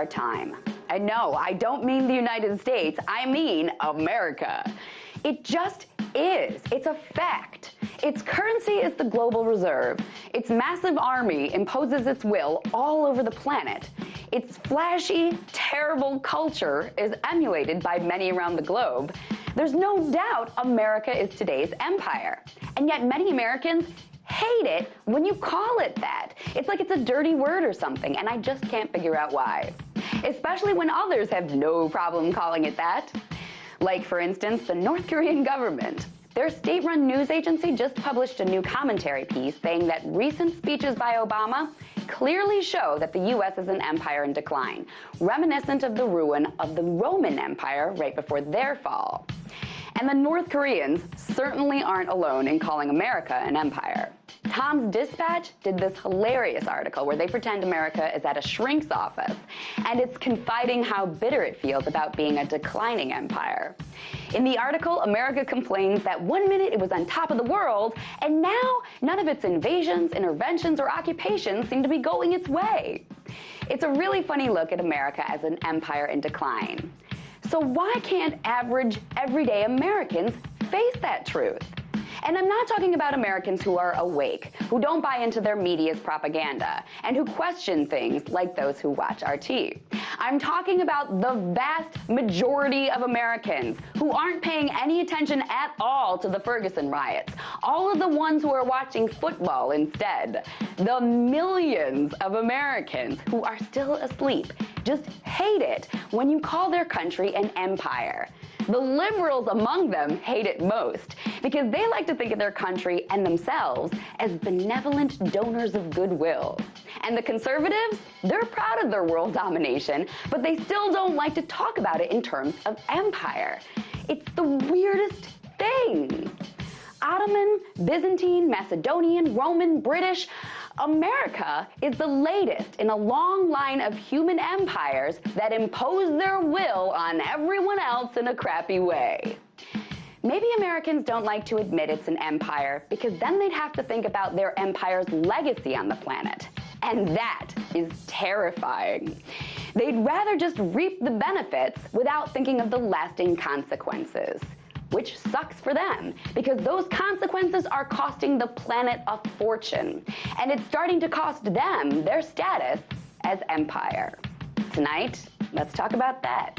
our time. And no, I don't mean the United States, I mean America. It just is. It's a fact. Its currency is the global reserve. Its massive army imposes its will all over the planet. Its flashy, terrible culture is emulated by many around the globe. There's no doubt America is today's empire. And yet many Americans hate it when you call it that. It's like it's a dirty word or something, and I just can't figure out why. Especially when others have no problem calling it that. Like, for instance, the North Korean government. Their state-run news agency just published a new commentary piece saying that recent speeches by Obama clearly show that the U.S. is an empire in decline, reminiscent of the ruin of the Roman Empire right before their fall. And the North Koreans certainly aren't alone in calling America an empire. Tom's Dispatch did this hilarious article where they pretend America is at a shrink's office, and it's confiding how bitter it feels about being a declining empire. In the article, America complains that one minute it was on top of the world, and now none of its invasions, interventions, or occupations seem to be going its way. It's a really funny look at America as an empire in decline. So why can't average, everyday Americans face that truth? And I'm not talking about Americans who are awake, who don't buy into their media's propaganda, and who question things like those who watch RT. I'm talking about the vast majority of Americans who aren't paying any attention at all to the Ferguson riots, all of the ones who are watching football instead, the millions of Americans who are still asleep, just hate it when you call their country an empire. The liberals among them hate it most because they like to think of their country and themselves as benevolent donors of goodwill. And the conservatives, they're proud of their world domination, but they still don't like to talk about it in terms of empire. It's the weirdest thing. Ottoman, Byzantine, Macedonian, Roman, British, America is the latest in a long line of human empires that impose their will on everyone else in a crappy way. Maybe Americans don't like to admit it's an empire because then they'd have to think about their empire's legacy on the planet. And that is terrifying. They'd rather just reap the benefits without thinking of the lasting consequences. Which sucks for them, because those consequences are costing the planet a fortune, and it's starting to cost them their status as empire. Tonight, let's talk about that.